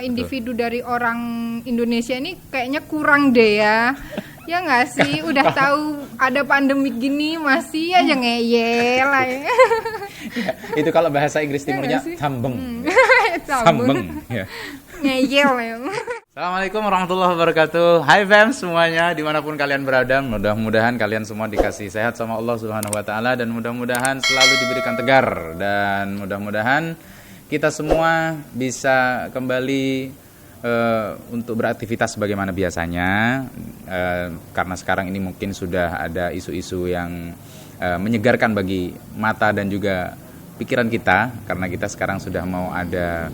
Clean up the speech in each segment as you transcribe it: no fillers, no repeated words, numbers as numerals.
individu dari orang Indonesia ini kayaknya kurang deh ya. Ya nggak sih, udah tahu ada pandemi gini masih aja ngeyel lah ya. Ya, itu kalau bahasa Inggris timurnya sambeng. Sambeng ya. Ngeyel ya. Assalamualaikum warahmatullahi wabarakatuh. Hai fam semuanya dimanapun kalian berada, mudah-mudahan kalian semua dikasih sehat sama Allah Subhanahu Wa Taala dan mudah-mudahan selalu diberikan tegar dan mudah-mudahan kita semua bisa kembali untuk beraktivitas sebagaimana biasanya, karena sekarang ini mungkin sudah ada isu-isu yang menyegarkan bagi mata dan juga pikiran kita, karena kita sekarang sudah mau ada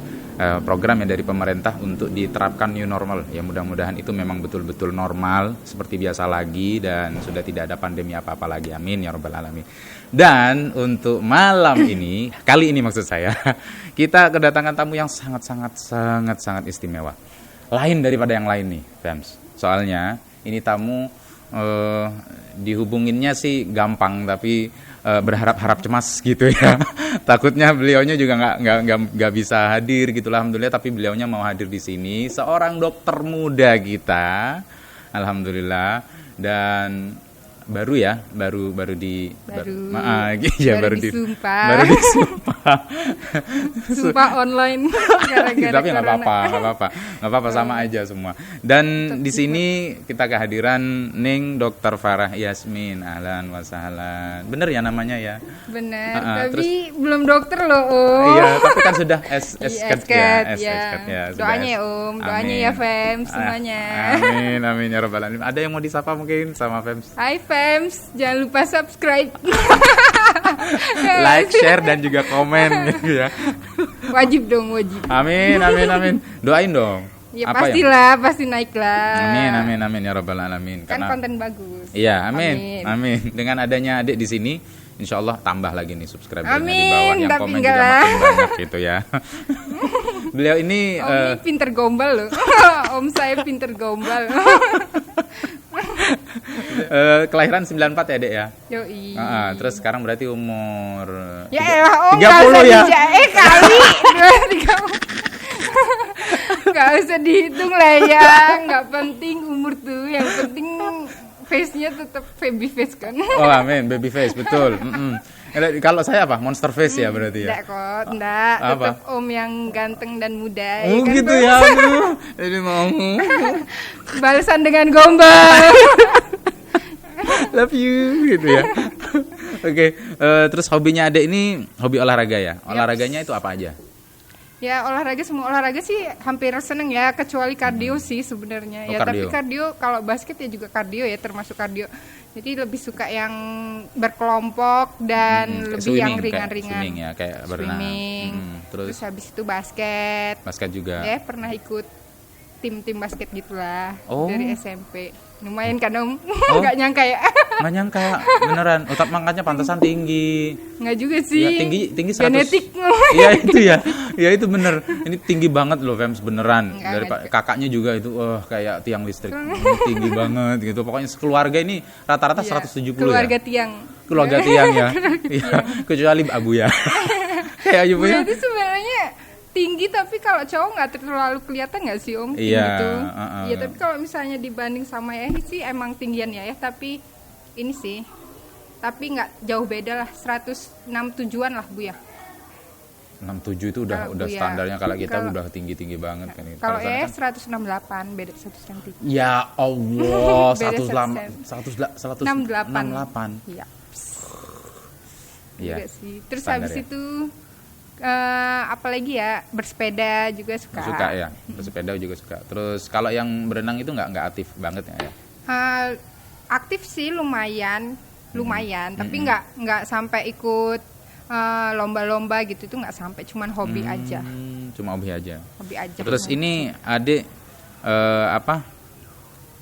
program yang dari pemerintah untuk diterapkan new normal. Ya mudah-mudahan itu memang betul-betul normal seperti biasa lagi dan sudah tidak ada pandemi apa-apa lagi. Amin ya rabbal alamin. Dan untuk malam ini, kali ini maksud saya, kita kedatangan tamu yang sangat istimewa. Lain daripada yang lain nih, Fems. Soalnya ini tamu dihubunginnya sih gampang, tapi berharap-harap cemas gitu ya. Takutnya beliaunya juga nggak bisa hadir gitu lah. Alhamdulillah, tapi beliaunya mau hadir di sini. Seorang dokter muda kita, alhamdulillah, dan baru disumpah sumpah online gara-gara tapi nggak apa-apa sama aja semua. Dan di sini kita kehadiran Ning Dr. Farah Yasmin. Ahlan wa sahlan. Bener ya namanya ya? Bener, tapi belum dokter loh Om. Iya, tapi kan sudah S-Ket ya. Doanya ya Om, doanya ya Fems semuanya. Amin ya rabbal alamin. Ada yang mau disapa mungkin sama Fems? Hai Fems, jangan lupa subscribe, like, share dan juga komen gitu ya. Wajib dong, wajib. Amin. Doain dong. Ya pastilah, pasti naik lah. Amin ya rabbal alamin. Kan karena konten bagus. Iya, amin. Dengan adanya adik di sini, insya Allah tambah lagi nih subscribernya di bawah, yang komen juga makin banyak gitu ya. Beliau ini Om pinter gombal loh. Om saya pinter gombal. Kelahiran 94 ya Dek ya? Yoi. Terus sekarang berarti umur ya elah Om 30 ya? Kali 2 3 Gak usah dihitung lah ya. Gak penting umur tuh, yang penting face-nya tetap baby face kan. Oh amin, baby face betul. Kalau saya apa? Monster face ya berarti ya? Enggak. Tetap Om yang ganteng dan muda. Oh kan, gitu ya. Jadi mau balasan dengan gombal. Love you gitu ya. Oke, terus hobinya Adek ini hobi olahraga ya? Olahraganya itu apa aja? Ya olahraga, semua olahraga sih hampir seneng ya, kecuali kardio sih sebenarnya. Ya kardio. Tapi kardio kalau basket ya juga kardio ya, termasuk kardio. Jadi lebih suka yang berkelompok dan lebih swimming, yang ringan-ringan. Swimming ya, kayak berenang. Terus habis itu basket. Basket juga. Ya pernah ikut tim basket gitulah dari SMP. Lumayan kan Om? Nggak nyangka ya? Nggak nyangka, beneran. Otak mangkatnya pantesan tinggi. Nggak juga sih. Ya, tinggi 100. Genetik. Iya itu ya. Ya itu bener. Ini tinggi banget loh Fems, beneran. Dari kakaknya juga itu kayak tiang listrik. Tinggi banget gitu. Pokoknya sekeluarga ini rata-rata 170 keluarga ya. Keluarga tiang ya. Iya, kecuali Abu ya. Kayak Abu ya. Berarti sebenarnya tinggi, tapi kalau cowok nggak terlalu kelihatan nggak sih Om? Iya. Gitu. Iya, tapi kalau misalnya dibanding sama Yahya sih emang tinggian ya, tapi ini sih, tapi nggak jauh beda lah, 167-an lah Bu ya. 67 itu udah standarnya, kalau kita udah tinggi banget kan. Kalau Yahya 168, beda 1 cm. Ya Allah, 168. Iya. Iya. Terus habis itu apalagi ya, bersepeda juga suka ya, bersepeda juga suka. Terus kalau yang berenang itu nggak aktif banget ya? Aktif sih lumayan, tapi nggak sampai ikut lomba-lomba gitu, itu nggak sampai, cuman hobi aja. Cuma hobi aja. Terus hobi ini Adik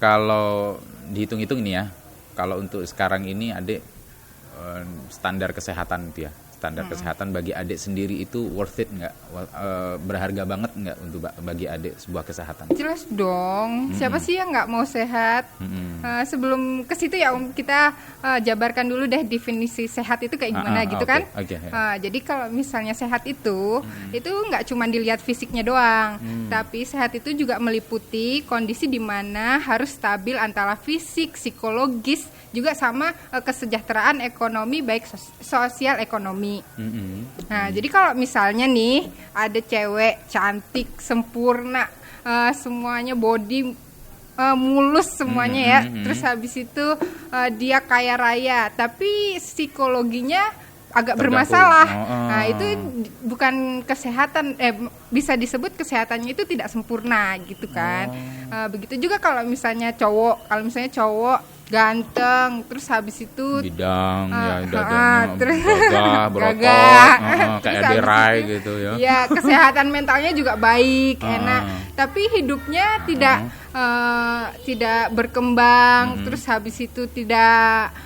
kalau dihitung-hitung ini ya, kalau untuk sekarang ini Adik standar kesehatan itu ya, standar kesehatan bagi adik sendiri itu worth it nggak? Berharga banget nggak untuk bagi adik sebuah kesehatan? Jelas dong, siapa sih yang nggak mau sehat? Sebelum ke situ ya Om, kita jabarkan dulu deh definisi sehat itu kayak gimana gitu kan? Jadi kalau misalnya sehat itu nggak cuma dilihat fisiknya doang, tapi sehat itu juga meliputi kondisi di mana harus stabil antara fisik, psikologis, juga sama kesejahteraan ekonomi, baik sosial ekonomi. Nah, jadi kalau misalnya nih ada cewek cantik, sempurna, semuanya body mulus semuanya ya, terus habis itu dia kaya raya, tapi psikologinya agak bermasalah. Nah, itu bukan kesehatan, bisa disebut kesehatannya itu tidak sempurna gitu kan. Begitu juga kalau misalnya cowok ganteng, terus habis itu bidang, terus gagah, kayak Derai gitu ya. Ya, kesehatan mentalnya juga baik, enak, tapi hidupnya tidak berkembang, terus habis itu tidak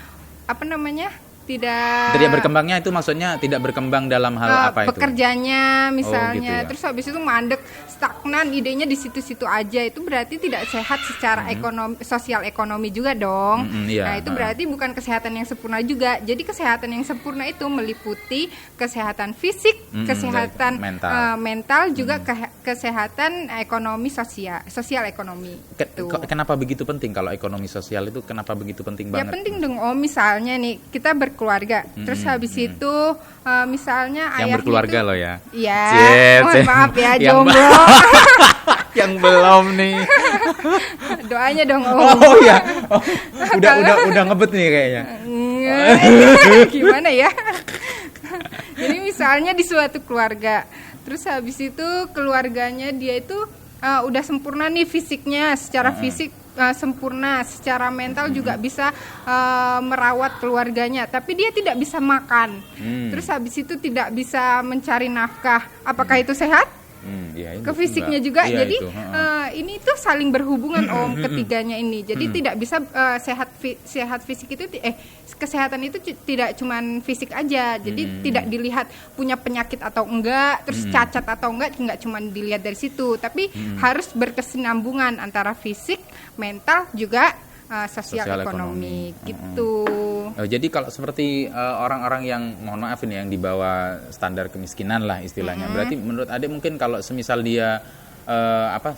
tidak berkembangnya itu maksudnya tidak berkembang dalam hal apa itu? Pekerjaannya misalnya, gitu ya. Terus habis itu mandek, stagnan, idenya di situ-situ aja, itu berarti tidak sehat secara ekonomi, sosial ekonomi juga dong. Nah, itu berarti bukan kesehatan yang sempurna juga. Jadi kesehatan yang sempurna itu meliputi kesehatan fisik, kesehatan mental, juga kesehatan ekonomi sosial ekonomi. Kenapa begitu penting kalau ekonomi sosial itu kenapa begitu penting banget? Ya penting dong Om, misalnya nih kita berkeluarga, terus habis itu misalnya yang ayahnya berkeluarga itu, loh ya. Iya. Mohon maaf ya jomblo. Yang belum nih. Doanya dong Om. Oh ya. Udah ngebet nih kayaknya. Gimana ya? Jadi misalnya di suatu keluarga, terus habis itu keluarganya dia itu udah sempurna nih fisiknya, secara fisik sempurna, secara mental juga bisa merawat keluarganya, tapi dia tidak bisa makan. Terus habis itu tidak bisa mencari nafkah. Apakah itu sehat? Ke fisiknya juga. Jadi ini tuh saling berhubungan Om, ketiganya ini. Jadi tidak bisa sehat fisik itu kesehatan itu tidak cuman fisik aja. Jadi tidak dilihat punya penyakit atau enggak, terus cacat atau enggak cuman dilihat dari situ, tapi harus berkesinambungan antara fisik, mental, juga sosial ekonomi gitu. Jadi kalau seperti orang-orang yang mohon maaf ini yang di bawah standar kemiskinan lah istilahnya, berarti menurut Adik mungkin kalau semisal dia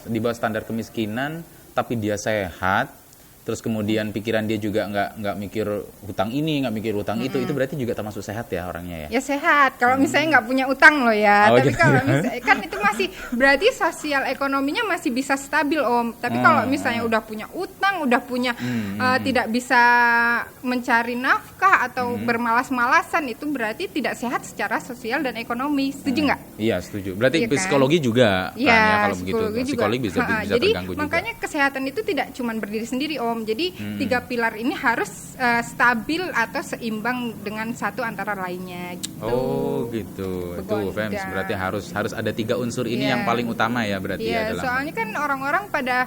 di bawah standar kemiskinan tapi dia sehat, terus kemudian pikiran dia juga nggak mikir hutang ini, nggak mikir hutang itu berarti juga termasuk sehat ya orangnya ya? Ya sehat, kalau misalnya nggak punya utang loh ya. Tapi gitu. kalau misalnya kan itu masih berarti sosial ekonominya masih bisa stabil Om. Tapi kalau misalnya udah punya utang, udah punya tidak bisa mencari nafkah atau bermalas-malasan, itu berarti tidak sehat secara sosial dan ekonomi. Setuju nggak? Iya setuju. Berarti psikologi kan? Juga kan ya kalau begitu. Psikologi bisa jadi, terganggu juga. Makanya kesehatan itu tidak cuma berdiri sendiri Om. Jadi 3 pilar ini harus stabil atau seimbang dengan satu antara lainnya gitu. Oh gitu. Itu Fems, berarti harus ada 3 unsur ini yang paling utama ya berarti ya dalam. Soalnya kan orang-orang pada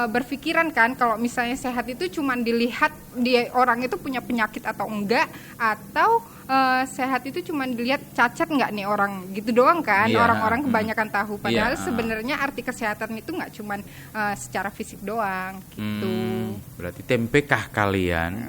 berpikiran kan kalau misalnya sehat itu cuma dilihat dia orang itu punya penyakit atau enggak, atau sehat itu cuma dilihat cacat nggak nih orang gitu doang kan. Orang-orang kebanyakan tahu, padahal sebenarnya arti kesehatan itu nggak cuma secara fisik doang gitu. Berarti tempekah kalian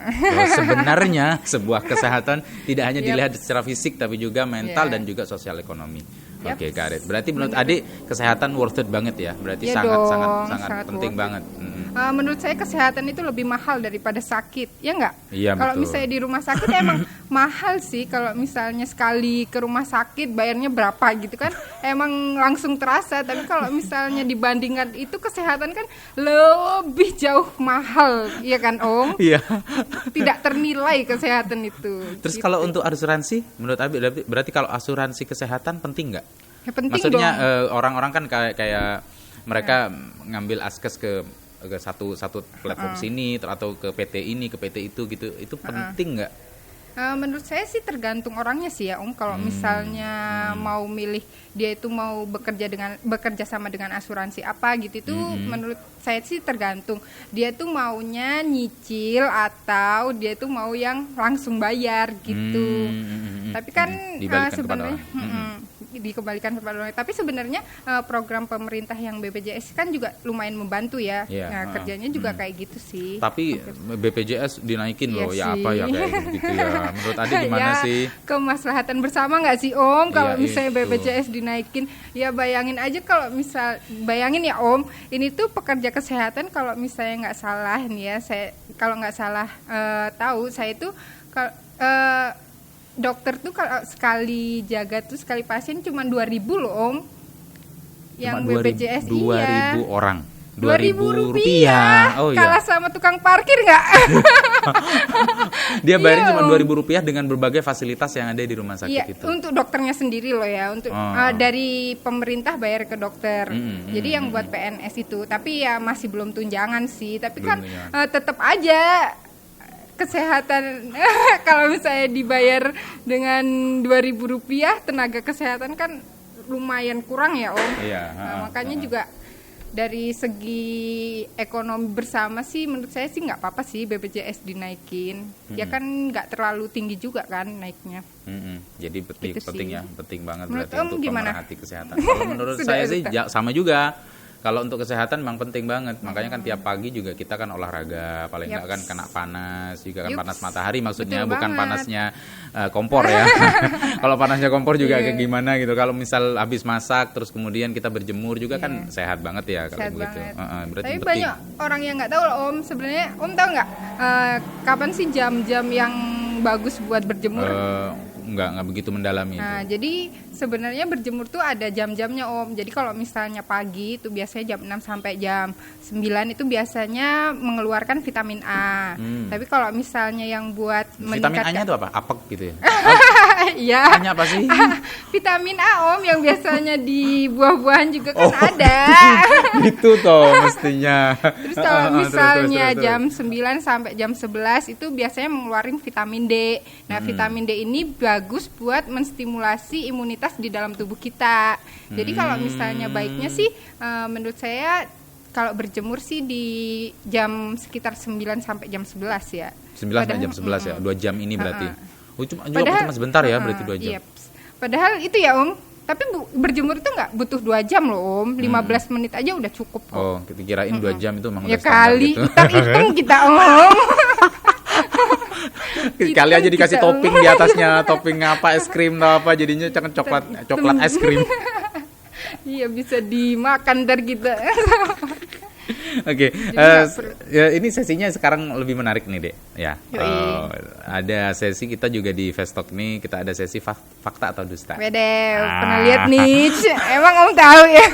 sebenarnya sebuah kesehatan tidak hanya dilihat secara fisik tapi juga mental dan juga sosial ekonomi. Oke, Karet. Berarti menurut Adik kesehatan worth it banget ya. Berarti sangat penting banget. Menurut saya kesehatan itu lebih mahal daripada sakit, ya nggak? Iya, kalau misalnya di rumah sakit emang mahal sih. Kalau misalnya sekali ke rumah sakit bayarnya berapa gitu kan, emang langsung terasa. Tapi kalau misalnya dibandingkan itu kesehatan kan lebih jauh mahal, ya kan Om? Iya. Tidak ternilai kesehatan itu. Terus gitu. Kalau untuk asuransi, menurut Abi berarti kalau asuransi kesehatan penting nggak? Ya, penting. Maksudnya orang-orang kan kayak mereka ngambil askes ke satu platform sini atau ke PT ini ke PT itu gitu, itu penting nggak? Menurut saya sih tergantung orangnya sih ya Om. Kalau misalnya mau milih dia itu mau bekerja sama dengan asuransi apa gitu itu menurut saya sih tergantung. Dia tuh maunya nyicil atau dia tuh mau yang langsung bayar gitu. Tapi kan sebenarnya dikembalikan kepada orang. Tapi sebenarnya program pemerintah yang BPJS kan juga lumayan membantu ya. Nah, kerjanya juga kayak gitu sih. Tapi BPJS dinaikin loh, ya apa ya kayak gitu ya. Menurut Adi gimana sih? Kemaslahatan bersama nggak sih Om? Kalau misalnya BPJS dinaikin, ya bayangin aja bayangin ya Om, ini tuh pekerja kesehatan kalau misalnya nggak salah nih ya, kalau nggak salah tahu saya tuh dokter tuh kalau sekali jaga tuh sekali pasien cuma 2.000 loh Om. Yang BPJS 2.000 orang. 2.000 rupiah. Oh, kalah sama tukang parkir nggak? Dia bayarin cuma 2.000 rupiah dengan berbagai fasilitas yang ada di rumah sakit itu. Untuk dokternya sendiri loh ya. Untuk dari pemerintah bayar ke dokter. Jadi yang buat PNS itu. Tapi ya masih belum tunjangan sih. Tapi kan tetap aja kesehatan kalau misalnya dibayar dengan 2.000 rupiah tenaga kesehatan kan lumayan kurang ya Om. Makanya juga dari segi ekonomi bersama sih menurut saya sih nggak apa-apa sih BPJS dinaikin. Ya kan nggak terlalu tinggi juga kan naiknya. Jadi penting banget menurut berarti untuk gimana? pemerhati kesehatan. Kalau menurut saya sih sama juga. Kalau untuk kesehatan memang penting banget. Makanya kan tiap pagi juga kita kan olahraga, paling nggak kan kena panas, juga kan panas matahari maksudnya. Betul bukan banget. Panasnya kompor ya. Kalau panasnya kompor juga kayak gimana gitu. Kalau misal habis masak terus kemudian kita berjemur juga kan sehat banget ya kalau begitu. Berarti tapi penting. Banyak orang yang nggak tahu loh Om. Sebenarnya Om tahu nggak kapan sih jam-jam yang bagus buat berjemur? Nggak begitu mendalami. Nah, jadi sebenarnya berjemur tuh ada jam-jamnya Om. Jadi kalau misalnya pagi itu biasanya jam 6 sampai jam 9 itu biasanya mengeluarkan vitamin A. Tapi kalau misalnya yang buat vitamin A-nya itu apa? Apek gitu ya? Iya. A-nya apa sih? Vitamin A Om yang biasanya di buah-buahan juga kan ada. Itu toh mestinya. Terus kalau misalnya jam 9 sampai jam 11 itu biasanya mengeluarkan vitamin D. Nah, vitamin D ini bagus buat menstimulasi imunitas di dalam tubuh kita. Jadi kalau misalnya baiknya sih menurut saya kalau berjemur sih di jam sekitar 9 sampai jam 11 ya. 9 sampai jam 11 ya. 2 jam ini berarti. Cuma sebentar ya berarti 2 jam. Iya. Padahal itu ya Om. Tapi berjemur itu nggak butuh 2 jam loh Om. 15 menit aja udah cukup kok. Oh, kita kirain 2 jam itu memang ya kali gitu. Ntar hitung kita Om. Kali aja dikasih topping di atasnya, topping apa es krim atau apa jadinya coklat es krim. Iya bisa dimakan ntar kita. Oke, ini sesinya sekarang lebih menarik nih Dek. Ya, ada sesi kita juga di Fast Talk nih, kita ada sesi fakta atau dusta. Pernah lihat nih, emang Om tahu ya.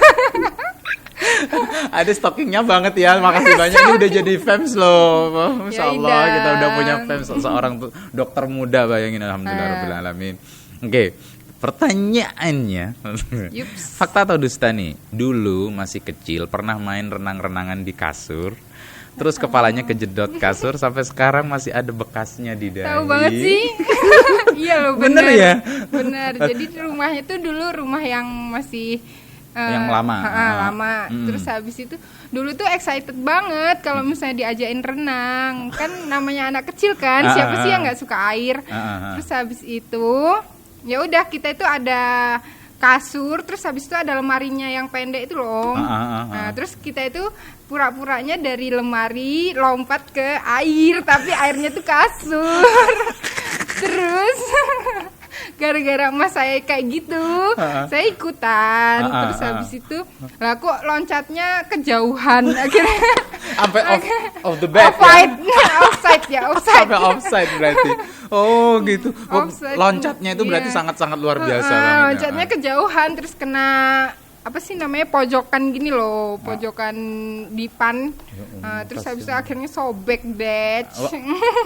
Ada stockingnya banget ya, makasih banyak. Ini udah jadi fans loh, Masya Allah kita udah punya fans seorang dokter muda, bayangin, alhamdulillahirobbilalamin. Oke, pertanyaannya, fakta atau dusta nih? Dulu masih kecil pernah main renang-renangan di kasur, terus kepalanya kejedot kasur, sampai sekarang masih ada bekasnya di dahi. Tahu banget sih. Iya loh, bener ya. Bener. Jadi rumahnya tuh dulu rumah yang masih yang lama. Lama. Terus habis itu dulu tuh excited banget kalau misalnya diajain renang. Kan namanya anak kecil kan, siapa sih yang nggak suka air. Terus habis itu ya udah kita itu ada kasur, terus habis itu ada lemarinya yang pendek itu loh. Nah, terus kita itu pura-puranya dari lemari lompat ke air, tapi airnya tuh kasur. Terus gara-gara mas saya kayak gitu, saya ikutan. Terus habis itu, lah kok loncatnya kejauhan akhirnya. Sampai off the bed ya? Offside. Sampai offside berarti. Oh gitu. Loncatnya itu berarti sangat-sangat luar biasa banget. Loncatnya kejauhan, terus kena apa sih namanya pojokan gini loh, pojokan dipan. Terus habis itu akhirnya sobek deh.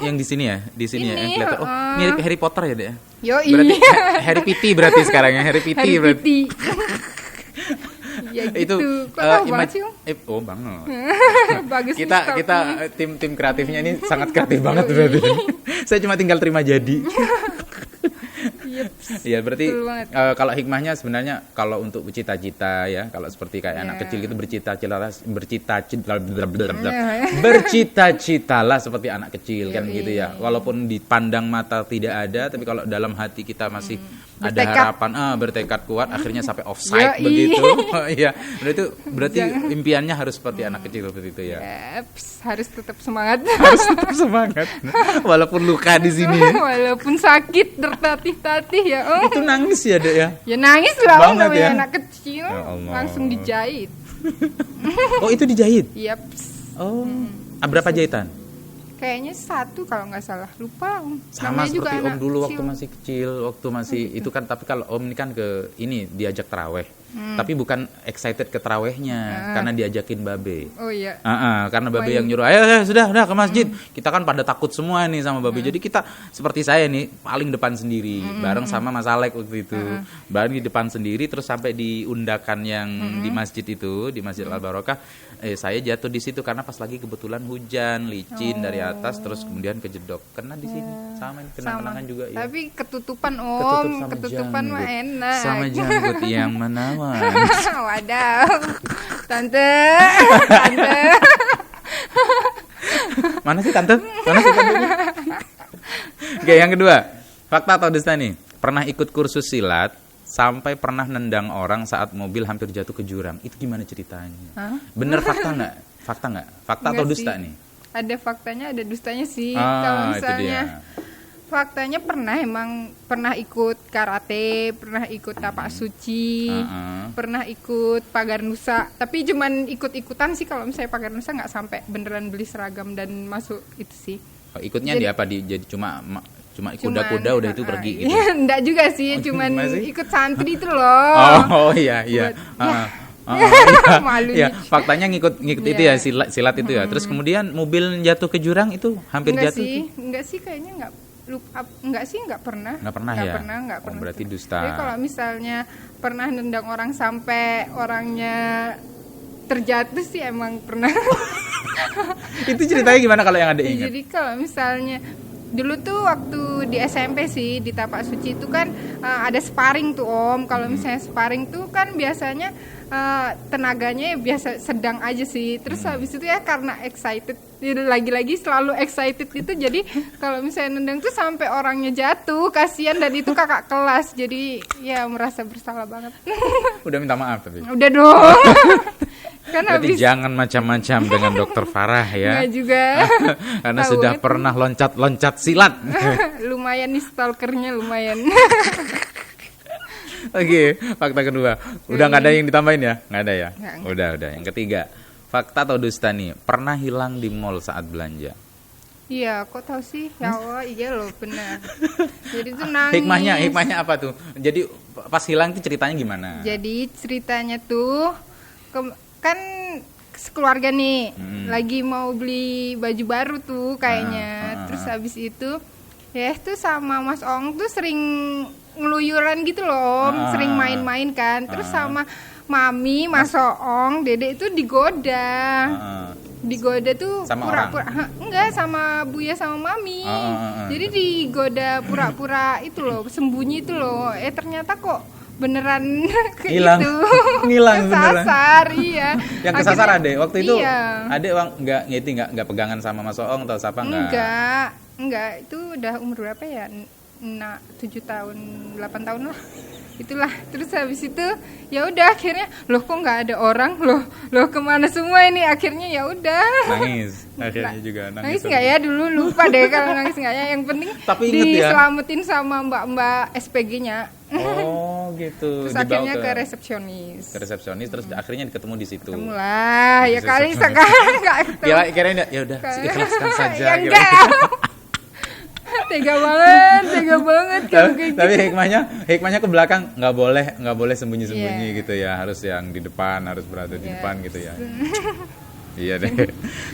Yang di sini ya, yang kelihatan. Oh, mirip Harry Potter ya, Dek? Yo, berarti Harry Pitti berarti sekarang ya, Harry Pitti berarti. Ya gitu. Kok tahu banget sih, Om? Oh, banget. Bagus. Kita tim kreatifnya ini sangat kreatif banget berarti. Saya cuma tinggal terima jadi. Iya, berarti kalau hikmahnya sebenarnya kalau untuk bercita-cita ya, kalau seperti kayak anak kecil itu bercita-citalah seperti anak kecil kan gitu ya. Walaupun dipandang mata tidak ada, tapi kalau dalam hati kita masih ada harapan, bertekad kuat, akhirnya sampai offside begitu. Iya, berarti impiannya harus seperti anak kecil seperti itu ya. Harus tetap semangat. Harus tetap semangat. Walaupun luka di sini. Walaupun sakit tertatih-tatih ya, Om. Itu nangis ya, Dek ya? Ya nangis lah, Om, namanya ya? anak kecil. Ya langsung dijahit. Oh, itu dijahit? Yap. Oh. Berapa jahitan? Kayaknya 1 kalau nggak salah, lupa, Om. Sama namanya seperti juga Om dulu kecil. waktu masih kecil, waktu masih itu kan, tapi kalau Om ini kan ke ini diajak taraweh, tapi bukan excited ke tarawehnya, karena diajakin babe. Oh iya. Karena babe yang nyuruh, ayo sudah ke masjid. Kita kan pada takut semua nih sama babe, jadi kita seperti saya nih paling depan sendiri, bareng sama Mas Alek waktu itu, bareng di depan sendiri, terus sampai di undakan yang di masjid itu, di Masjid Al Barokah. Saya jatuh di situ karena pas lagi kebetulan hujan, licin dari atas, terus kemudian kejedok, kena di sini, sama ini kenang-kenangan juga ya. Tapi ketutupan, Om, ketutupan mah enak. Sama janggut yang menawan. Wadaw, tante. Mana sih tante? Oke, yang kedua, fakta atau dusta nih? Pernah ikut kursus silat sampai pernah nendang orang saat mobil hampir jatuh ke jurang. Itu gimana ceritanya? Bener fakta nggak? Fakta atau dusta nih? Ada faktanya, ada dustanya sih. Kalau misalnya faktanya pernah ikut karate, pernah ikut tapak suci, pernah ikut pagar nusa. Tapi cuman ikut-ikutan sih, kalau misalnya pagar nusa nggak sampai beneran beli seragam dan masuk itu sih. Ikutnya jadi, di apa? Jadi cuma kuda-kuda udah itu pergi gitu. Enggak juga sih, cuman ikut santri itu loh. Oh iya. Malu ya, faktanya ngikut itu ya, silat itu ya. Terus kemudian mobil jatuh ke jurang itu hampir jatuh. Enggak sih, kayaknya enggak pernah. Enggak pernah ya. Enggak pernah. Berarti dusta. Jadi kalau misalnya pernah nendang orang sampai orangnya terjatuh sih emang pernah. Itu ceritanya gimana kalau yang ada ingat? Jadi kalau misalnya dulu tuh waktu di SMP sih, di tapak suci itu kan ada sparring tuh, Om. Kalau misalnya sparring tuh kan biasanya tenaganya biasa sedang aja sih. Terus habis itu ya karena excited, lagi-lagi selalu excited itu, jadi kalau misalnya nendang tuh sampai orangnya jatuh, kasihan, dan itu kakak kelas. Jadi ya merasa bersalah banget. Udah minta maaf tapi? Udah dong. Kan berarti jangan macam-macam dengan Dokter Farah ya. Nggak juga. Karena sudah pernah loncat silat. Lumayan nih, stalkernya lumayan. Oke, fakta kedua. Udah nggak ada yang ditambahin ya? Nggak ada ya? Udah. Yang ketiga, fakta atau dusta nih? Pernah hilang di mall saat belanja? Iya, kok tahu sih? Ya Allah, iya loh, benar. Jadi tuh nangis. Hikmahnya apa tuh? Jadi pas hilang tuh ceritanya gimana? Jadi ceritanya tuh kan sekeluarga nih lagi mau beli baju baru tuh kayaknya. Terus habis itu ya tuh sama Mas Ong tuh sering ngeluyuran gitu loh, sering main-main kan. Terus sama Mami, Mas Ong, Dede itu digoda. Digoda tuh pura-pura. Enggak, sama Buya sama Mami. Jadi digoda pura-pura itu loh, sembunyi itu loh. Ternyata kok beneran hilang. Itu Ngilang kesasar, iya. Yang kesasar Ade waktu itu. Iya. Ade enggak pegangan sama Mas Oong atau siapa Enggak, itu udah umur berapa ya? 7 tahun, 8 tahun lah. Itulah. Terus habis itu ya udah, akhirnya loh kok nggak ada orang, loh kemana semua ini, akhirnya ya udah nangis. Akhirnya juga nangis nggak ya, dulu lupa deh kalau nangis nggak ya, yang penting diselamatin sama mbak SPG-nya. Oh gitu. Terus akhirnya ke resepsionis. Terus akhirnya ketemu di situ. Ketemu lah, ya kali sekarang nggak ketemu. Kirain ya udah ikhlaskan saja. Ya enggak. Tega banget kan. Tapi hikmahnya ke belakang, nggak boleh sembunyi gitu ya, harus yang di depan, harus berada di depan gitu ya. Iya deh.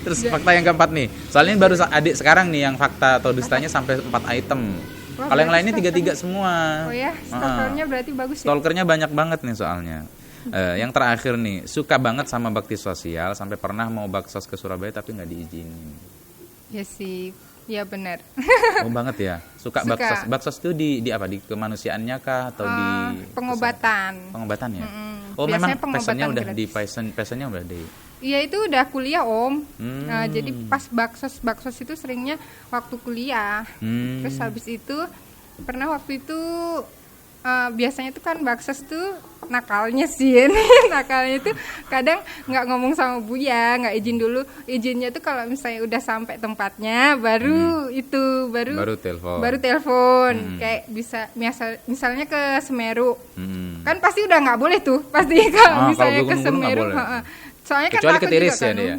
Terus fakta yang keempat nih, soalnya baru adik sekarang nih yang fakta atau dustanya sampai 4 item. Kalau yang lainnya 3 semua. Oh ya, stalkernya berarti bagus ya. Stalkernya banyak banget nih soalnya. Yang terakhir nih, suka banget sama bakti sosial sampai pernah mau baksos ke Surabaya tapi nggak diizinin. Ya sih, ya benar. Oh banget ya, suka. Baksos itu di apa? Di kemanusiaannya kah atau di pengobatan? Pengobatan ya. Oh biasanya memang passionnya udah di passionnya udah di. Iya itu udah kuliah Om. Jadi pas baksos itu seringnya waktu kuliah. Terus habis itu pernah waktu itu biasanya tuh kan baksos tuh nakalnya sih nakalnya tuh kadang nggak ngomong sama Buya, nggak izin dulu. Izinnya tuh kalau misalnya udah sampai tempatnya baru telepon. Kayak bisa misalnya ke Semeru kan pasti udah nggak boleh tuh pasti kalau misalnya ke Semeru soalnya kecuali kan ke Tiris ya dia.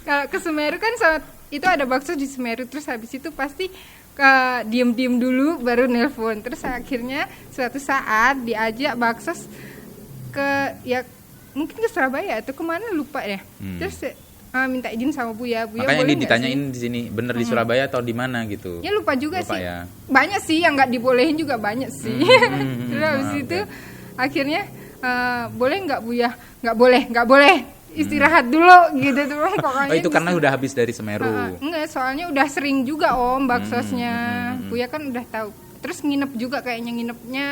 Kalau ke Semeru kan itu ada bakso di Semeru, terus habis itu pasti diem dulu baru nelpon. Terus akhirnya suatu saat diajak bakso mungkin ke Surabaya atau kemana lupa ya. Terus minta izin sama Buya makanya boleh ditanyain di sini bener di Surabaya atau di mana gitu. Ya lupa juga sih ya. Banyak sih yang nggak dibolehin juga banyak sih. Terus habis itu akhirnya boleh nggak Buya? Nggak boleh istirahat dulu gitu tuh pokoknya. Itu karena udah habis dari Semeru. Enggak, soalnya udah sering juga Om baksosnya. Buya kan udah tahu. Terus nginep juga kayaknya nginepnya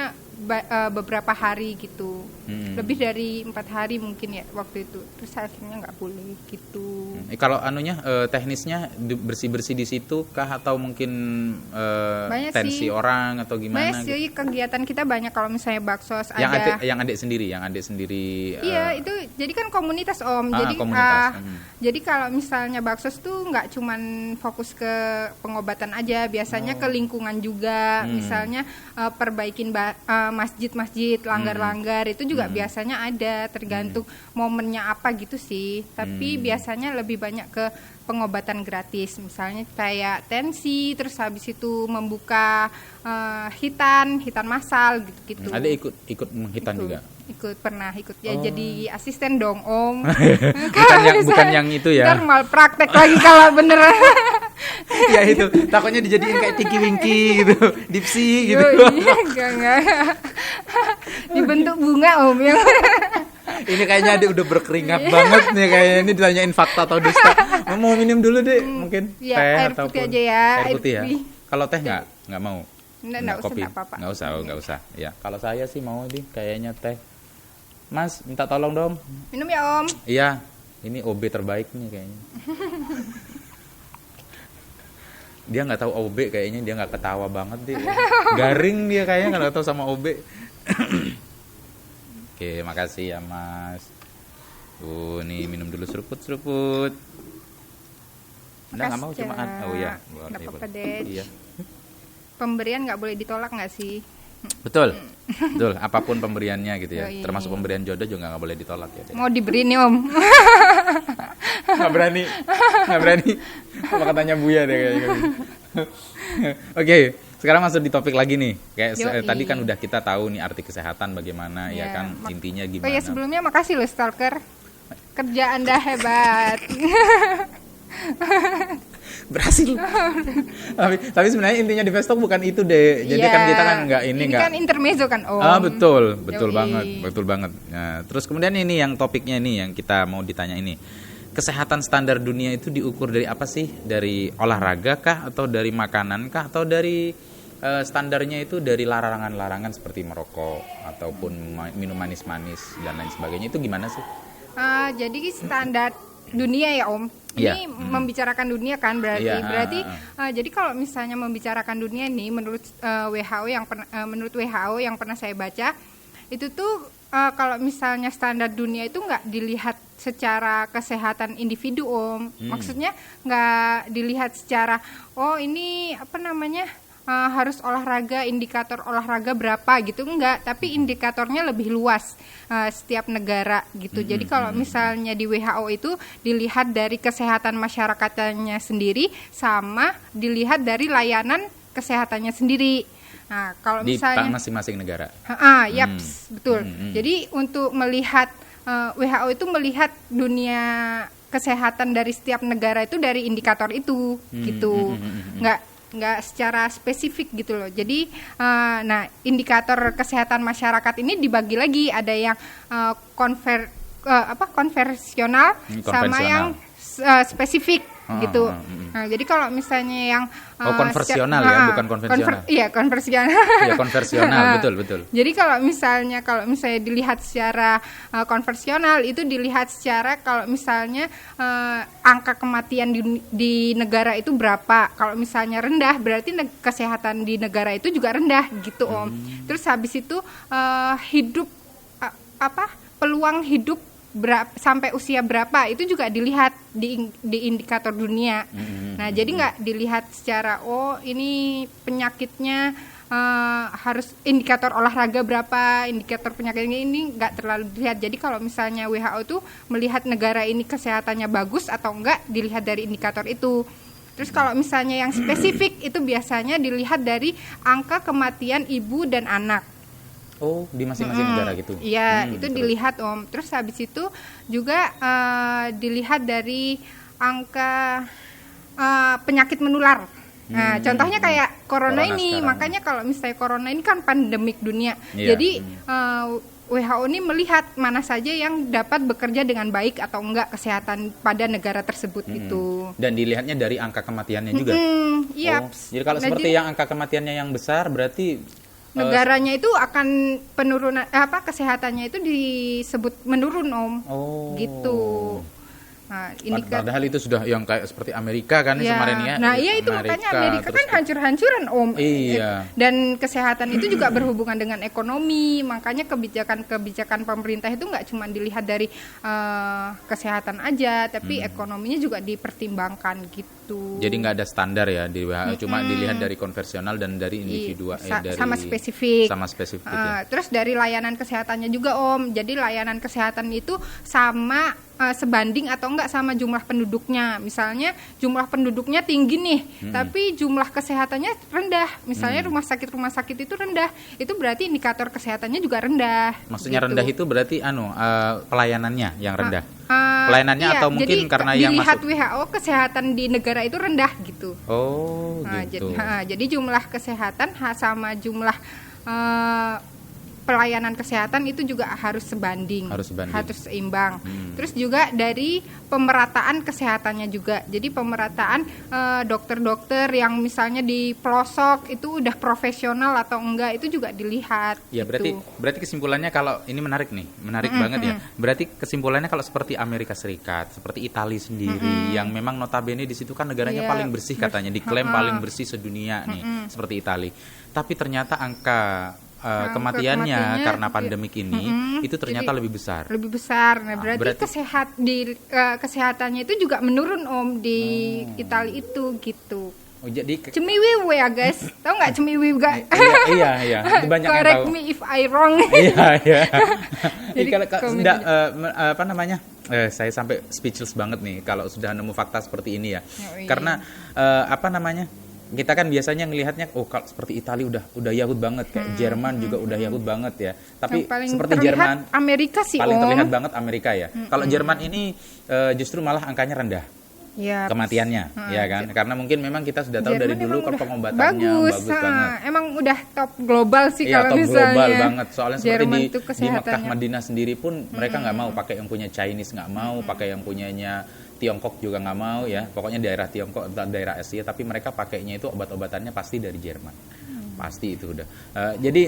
beberapa hari gitu. Lebih dari 4 hari mungkin ya waktu itu. Terus akhirnya nggak boleh gitu. Kalau teknisnya bersih-bersih di situ kah atau mungkin tensi orang atau gimana? Banyak sih gitu. Kegiatan kita banyak kalau misalnya baksos yang adik sendiri. Iya, itu jadi kan komunitas Om. Jadi kalau misalnya baksos tuh nggak cuman fokus ke pengobatan aja, biasanya ke lingkungan juga. Misalnya perbaikin masjid-masjid, langgar-langgar itu juga biasanya ada, tergantung momennya apa gitu sih. Tapi biasanya lebih banyak ke pengobatan gratis, misalnya kayak tensi, terus habis itu membuka hitan massal gitu-gitu. Ada ikut menghitan juga? Pernah ikut ya, jadi asisten dong Om. bukan yang itu ya. Ntar mal praktek lagi kalau beneran. Ya itu, takutnya dijadiin kayak Tinky Winky gitu, Dipsy gitu. Iya, enggak. Dibentuk bunga Om ya. Ini kayaknya dia udah berkeringat banget nih, kayaknya ini ditanyain fakta atau dusta. Mau minum dulu deh, mungkin ya, teh air ataupun putih aja ya. Air putih ya. Kalau teh nggak mau. Nggak kopi. Nggak usah. Ya, kalau saya sih mau nih, kayaknya teh. Mas, minta tolong dong. Minum ya Om. Iya, ini OB terbaik nih kayaknya. Dia nggak tahu OB kayaknya, dia nggak ketawa banget dia. Garing dia kayaknya nggak tahu sama OB. Oke, makasih ya Mas. Nih minum dulu seruput. Nggak mau cumaan. Oh ya, nggak apa-apa deh. Iya. Pemberian nggak boleh ditolak nggak sih? Betul. Apapun pemberiannya gitu ya. Termasuk pemberian jodoh juga nggak boleh ditolak ya. Mau diberi nih Om. Nggak berani. Apa katanya Buya deh kayak gitu. Oke, sekarang masuk di topik lagi nih. Kayak tadi kan udah kita tahu nih arti kesehatan bagaimana ya kan, intinya gimana. Oh ya, sebelumnya makasih loh Stalker. Kerja Anda hebat. Berhasil. tapi sebenarnya intinya di Vestok bukan itu deh. Jadi kan kita kan nggak ini kan intermezzo kan Om. Betul banget. Nah, terus kemudian ini yang topiknya ini yang kita mau ditanya ini. Kesehatan standar dunia itu diukur dari apa sih? Dari olahraga kah atau dari makanan kah atau dari standarnya itu dari larangan-larangan seperti merokok ataupun minum manis-manis dan lain sebagainya, itu gimana sih? Jadi standar dunia ya Om. Ini membicarakan dunia kan berarti jadi kalau misalnya membicarakan dunia ini menurut WHO yang pernah saya baca itu tuh kalau misalnya standar dunia itu nggak dilihat secara kesehatan individu Om. Maksudnya nggak dilihat secara ini harus olahraga, indikator olahraga berapa gitu, enggak, tapi indikatornya lebih luas setiap negara gitu. Jadi kalau misalnya di WHO itu dilihat dari kesehatan masyarakatnya sendiri sama dilihat dari layanan kesehatannya sendiri. Nah, kalau misalnya di masing-masing negara. Betul. Jadi untuk melihat WHO itu melihat dunia kesehatan dari setiap negara itu dari indikator itu gitu. nggak secara spesifik gitu loh. Jadi nah indikator kesehatan masyarakat ini dibagi lagi, ada yang konvensional sama yang spesifik gitu. Nah, jadi kalau misalnya yang konversional ya, bukan konvensional. Iya, konversional. Iya, konversional, betul. Jadi kalau misalnya dilihat secara konversional itu dilihat secara kalau misalnya angka kematian di negara itu berapa. Kalau misalnya rendah berarti kesehatan di negara itu juga rendah gitu, Om. Terus habis itu peluang hidup sampai usia berapa itu juga dilihat di indikator dunia. Nah, jadi nggak dilihat secara ini penyakitnya harus indikator olahraga berapa, indikator penyakitnya ini nggak terlalu dilihat. Jadi kalau misalnya WHO tuh melihat negara ini kesehatannya bagus atau enggak dilihat dari indikator itu. Terus kalau misalnya yang spesifik itu biasanya dilihat dari angka kematian ibu dan anak. Oh, di masing-masing negara gitu. Iya, itu dilihat, Om. Terus habis itu juga dilihat dari angka penyakit menular. Nah, contohnya kayak corona ini. Sekarang. Makanya kalau misalnya corona ini kan pandemik dunia. Iya. Jadi WHO ini melihat mana saja yang dapat bekerja dengan baik atau enggak kesehatan pada negara tersebut itu. Dan dilihatnya dari angka kematiannya juga. Iya. Jadi kalau seperti yang angka kematiannya yang besar berarti negaranya itu akan penurunan kesehatannya itu disebut menurun, Om. Gitu. Nah, ini padahal itu sudah yang kayak seperti Amerika kan kemarin ya. Nah, iya itu makanya Amerika kan hancur-hancuran, Om. Iya. Dan kesehatan itu juga berhubungan dengan ekonomi. Makanya kebijakan pemerintah itu nggak cuma dilihat dari kesehatan aja, tapi ekonominya juga dipertimbangkan gitu. Jadi nggak ada standar ya di WHO, cuma dilihat dari konvensional dan dari individu sama spesifik. Sama spesifik. Ya. Terus dari layanan kesehatannya juga, Om. Jadi layanan kesehatan itu sama sebanding atau enggak sama jumlah penduduknya. Misalnya jumlah penduduknya tinggi nih, tapi jumlah kesehatannya rendah. Misalnya rumah sakit itu rendah, itu berarti indikator kesehatannya juga rendah. Maksudnya gitu. Rendah itu berarti pelayanannya yang rendah. Pelayanannya atau mungkin jadi karena yang dilihat masuk WHO kesehatan di negara itu rendah gitu. Oh, gitu. Jadi jumlah kesehatan sama jumlah pelayanan kesehatan itu juga harus sebanding, harus seimbang. Terus juga dari pemerataan kesehatannya juga. Jadi pemerataan dokter-dokter yang misalnya di pelosok itu udah profesional atau enggak itu juga dilihat. Ya gitu. berarti kesimpulannya kalau ini menarik banget ya. Berarti kesimpulannya kalau seperti Amerika Serikat, seperti Italia sendiri yang memang notabene di situ kan negaranya paling bersih katanya, diklaim paling bersih sedunia nih, seperti Italia. Tapi ternyata angka kematiannya karena pandemik ini itu ternyata lebih besar. Nah, berarti kesehatannya itu juga menurun, Om, di Italia itu gitu. Oh, jadi cemiwiw ya, guys. Tahu nggak cemiwiw gak? Iya. Banyak yang tahu. Correct me if I wrong. Iya. Jadi kalau saya sampai speechless banget nih kalau sudah nemu fakta seperti ini ya. Karena kita kan biasanya ngelihatnya kalau seperti Italia udah Yahud banget, kayak Jerman juga udah Yahud banget ya. Tapi seperti Jerman, Amerika sih paling terlihat banget Amerika ya. Kalau Jerman ini justru malah angkanya rendah. Kematiannya, ya kan? Karena mungkin memang kita sudah tahu Jerman dari dulu kalau pengobatannya bagus banget. Emang udah top global sih kalau top misalnya. Global banget. Soalnya Jerman seperti di Mekah, Madinah sendiri pun mereka nggak mau pakai yang punya Chinese, nggak mau pakai yang punyanya Tiongkok juga nggak mau ya, pokoknya daerah Tiongkok, daerah Asia, tapi mereka pakainya itu obat-obatannya pasti dari Jerman, pasti itu udah. Jadi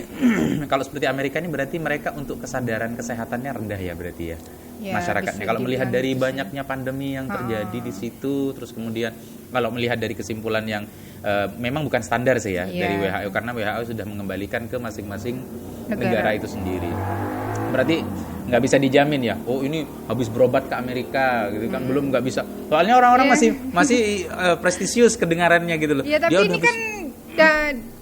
kalau seperti Amerika ini berarti mereka untuk kesadaran kesehatannya rendah ya berarti ya masyarakatnya. Kalau melihat dari banyaknya pandemi yang terjadi di situ, terus kemudian kalau melihat dari kesimpulan yang memang bukan standar sih ya dari WHO, karena WHO sudah mengembalikan ke masing-masing negara itu sendiri. Berarti nggak bisa dijamin ya. Oh ini habis berobat ke Amerika gitu kan, belum nggak bisa. Soalnya orang-orang masih prestisius kedengarannya gitu loh. Iya tapi ini kan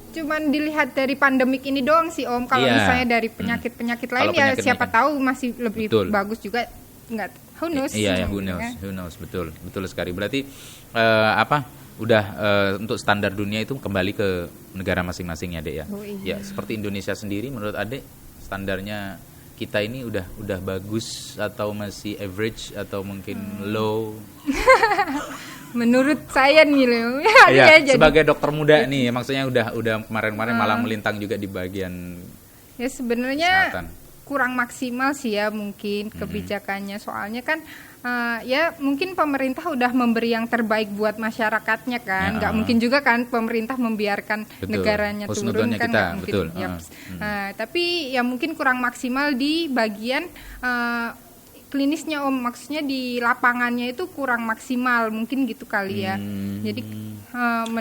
cuman dilihat dari pandemik ini doang sih, Om. Kalau misalnya dari penyakit-penyakit lain ya siapa tahu masih lebih bagus juga. Nggak, who knows? Iya, who knows, betul sekali. Berarti udah untuk standar dunia itu kembali ke negara masing-masing ya, Dek ya. Ya seperti Indonesia sendiri, menurut Adek standarnya kita ini udah bagus atau masih average atau mungkin low? menurut saya nih loh. Ya, sebagai dokter muda nih, maksudnya udah kemarin-kemarin malah melintang juga di bagian ya sebenarnya kesehatan. Kurang maksimal sih ya mungkin kebijakannya. Soalnya kan ya mungkin pemerintah udah memberi yang terbaik buat masyarakatnya kan. Nggak mungkin juga kan pemerintah membiarkan negaranya turun kan, nggak mungkin. Tapi ya mungkin kurang maksimal di bagian klinisnya Om, maksudnya di lapangannya itu kurang maksimal, mungkin gitu kali ya. Jadi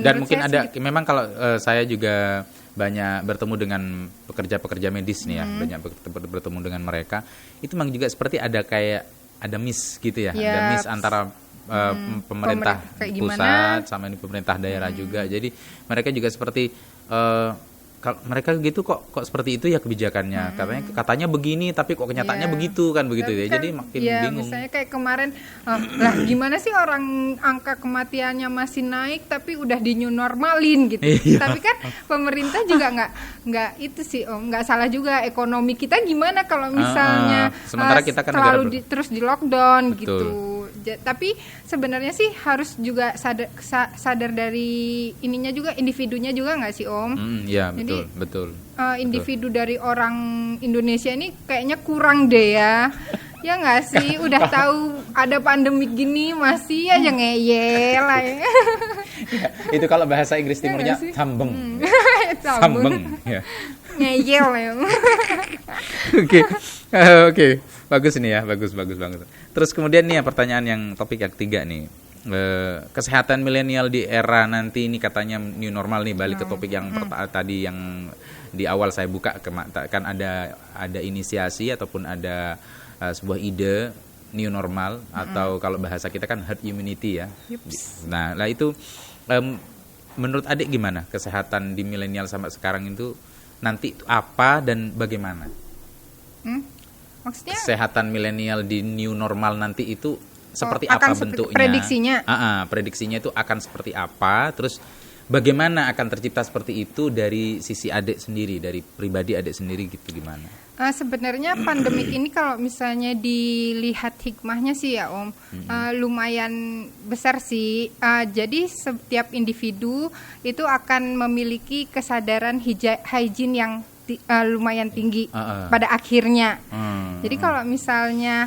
dan mungkin ada memang kalau saya juga banyak bertemu dengan pekerja-pekerja medis nih ya, banyak bertemu dengan mereka, itu memang juga seperti ada miss gitu ya, ada miss antara pemerintah pusat sama ini pemerintah daerah juga. Jadi mereka juga seperti mereka gitu kok seperti itu ya kebijakannya, katanya begini tapi kok kenyataannya begitu kan begitu ya. Jadi makin bingung. Misalnya kayak kemarin lah gimana sih orang angka kematiannya masih naik tapi udah di new normalin gitu. Tapi kan pemerintah juga nggak itu sih Om, nggak salah juga, ekonomi kita gimana kalau misalnya sementara kita kan selalu terus di lockdown. Betul. Gitu. Tapi sebenarnya sih harus juga sadar dari ininya juga, individunya juga nggak sih Om? Iya betul. Individu dari orang Indonesia ini kayaknya kurang deh ya. Ya nggak sih, udah tahu ada pandemi gini masih aja ngeyel lah ya. Itu kalau bahasa Inggris timurnya sambeng. Sambeng ya. Ngeyel ya. Oke. Bagus nih ya, bagus banget. Terus kemudian nih ya pertanyaan yang topik yang ketiga nih. Kesehatan milenial di era nanti ini katanya new normal nih, balik ke topik yang tadi yang di awal saya buka, kan ada inisiasi ataupun ada sebuah ide new normal atau kalau bahasa kita kan herd immunity ya. Nah itu menurut adik gimana kesehatan di milenial sampai sekarang itu nanti apa dan bagaimana? Maksudnya kesehatan milenial di new normal nanti itu seperti apa bentuknya? Prediksinya itu akan seperti apa? Terus bagaimana akan tercipta seperti itu dari sisi adik sendiri, dari pribadi adik sendiri gitu gimana? Sebenarnya pandemik ini kalau misalnya dilihat hikmahnya sih ya Om, lumayan besar sih. Jadi setiap individu itu akan memiliki kesadaran hygiene yang lumayan tinggi pada akhirnya. Jadi kalau misalnya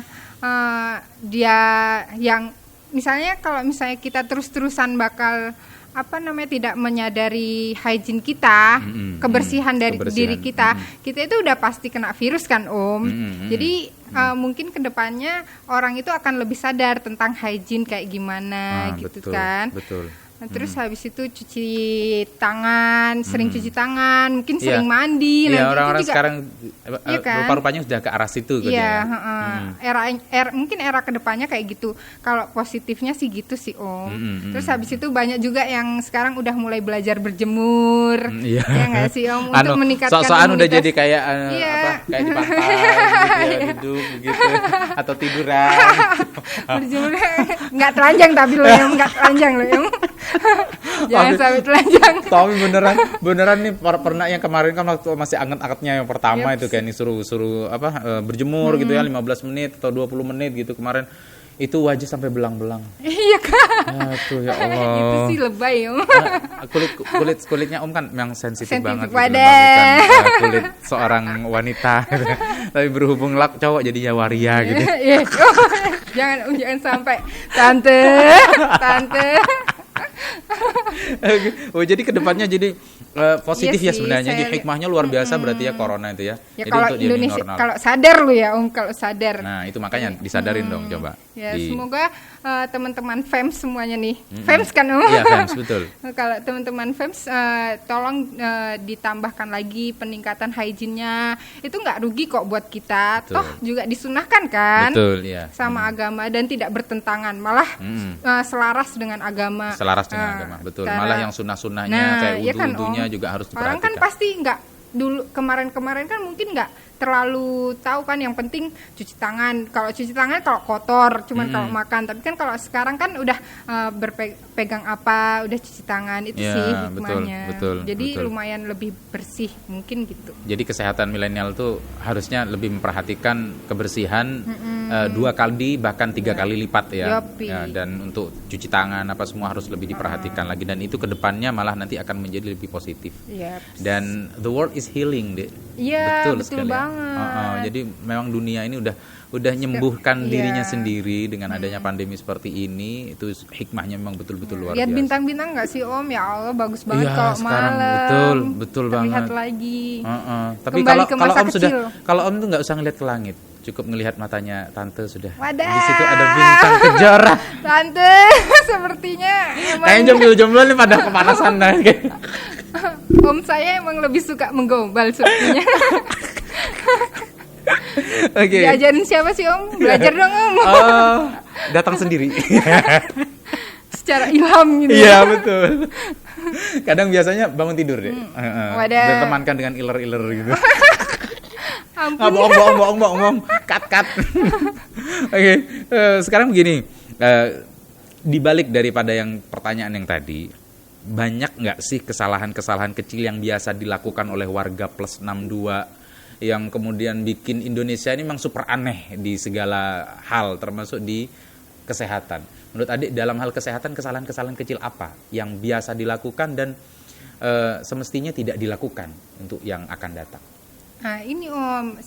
dia yang misalnya kalau misalnya kita terus-terusan bakal tidak menyadari hygiene kita, kebersihan dari diri kita, kita itu udah pasti kena virus kan Om. Jadi mungkin kedepannya orang itu akan lebih sadar tentang hygiene kayak gimana gitu kan. Betul. Nah, terus habis itu cuci tangan, sering cuci tangan, mungkin sering mandi. Iya, orang-orang sekarang kan? Rupa-rupanya sudah ke arah situ. Iya, mungkin era kedepannya kayak gitu. Kalau positifnya sih gitu sih Om. Terus habis itu banyak juga yang sekarang udah mulai belajar berjemur. Ya nggak sih Om, untuk meningkatkan imunitas. Udah jadi kayak kayak di pantai gitu ya, duduk begitu atau tiduran. Berjemur nggak telanjang tapi lo yang nggak telanjang lo yang. Jangan sampai telanjang. Tapi beneran nih pernah yang kemarin kan waktu masih anget-angetnya yang pertama itu kayak nih suruh berjemur gitu ya 15 menit atau 20 menit gitu kemarin. Itu wajah sampai belang-belang. Iya kan? Aduh ya Allah. Itu sih lebay Om. Kulitnya Om kan memang sensitif banget gitu, kulit seorang wanita gitu. Tapi berhubung cowok jadinya waria gitu. Jangan sampai tante. Jadi kedepannya jadi positif ya sebenarnya. Jadi hikmahnya luar biasa berarti ya corona itu ya. Ya jadi kalau Indonesia kalau sadar lu ya Om, kalau sadar. Nah itu makanya disadarin dong coba. Ya semoga teman-teman FEMS semuanya nih, FEMS kan Om? Iya FEMS betul. Kalau teman-teman FEMS tolong ditambahkan lagi peningkatan hygiene-nya. Itu nggak rugi kok buat kita. Betul. Toh juga disunahkan kan? Betul ya. Sama agama dan tidak bertentangan, malah selaras dengan agama. Selaras dengan agama, betul. Malah yang sunnah-sunnahnya kayak wudhu-wudhunya juga harus diperhatikan. Orang kan pasti nggak dulu kemarin-kemarin kan mungkin nggak terlalu tahu kan, yang penting cuci tangan. Kalau cuci tangan kalau kotor, cuman kalau makan. Tapi kan kalau sekarang kan udah berpegang apa, udah cuci tangan, itu sih hikmahnya. Jadi lumayan lebih bersih mungkin gitu. Jadi kesehatan milenial tuh harusnya lebih memperhatikan kebersihan 2 kali bahkan 3 kali lipat ya. Dan untuk cuci tangan apa semua harus lebih diperhatikan lagi, dan itu kedepannya malah nanti akan menjadi lebih positif. Dan the world is healing deh. Betul banget. Jadi memang dunia ini udah nyembuhkan dirinya sendiri dengan adanya pandemi seperti ini. Itu hikmahnya memang betul-betul luar biasa. Lihat bintang-bintang nggak sih Om? Ya Allah, bagus banget kalau malam. Betul banget. Lihat lagi. Tapi kalau Om tuh nggak usah ngeliat ke langit, cukup ngelihat matanya Tante sudah. Wadah. Di situ ada bintang kejora. Tante, sepertinya kayaknya jomblo nih pada kepanasan dah. Om saya emang lebih suka menggombal sepertinya. Diajarin siapa sih Om? Belajar dong Om. Datang sendiri. Secara ilham gitu. Iya betul. Kadang biasanya bangun tidur deh. Ditemankan dengan iler-iler gitu. Bohong. Cut. Oke. Sekarang begini. Dibalik daripada yang pertanyaan yang tadi, banyak nggak sih kesalahan-kesalahan kecil yang biasa dilakukan oleh warga plus 62 yang kemudian bikin Indonesia ini memang super aneh di segala hal, termasuk di kesehatan. Menurut Adik, dalam hal kesehatan, kesalahan-kesalahan kecil apa yang biasa dilakukan dan semestinya tidak dilakukan untuk yang akan datang? Nah ini Om,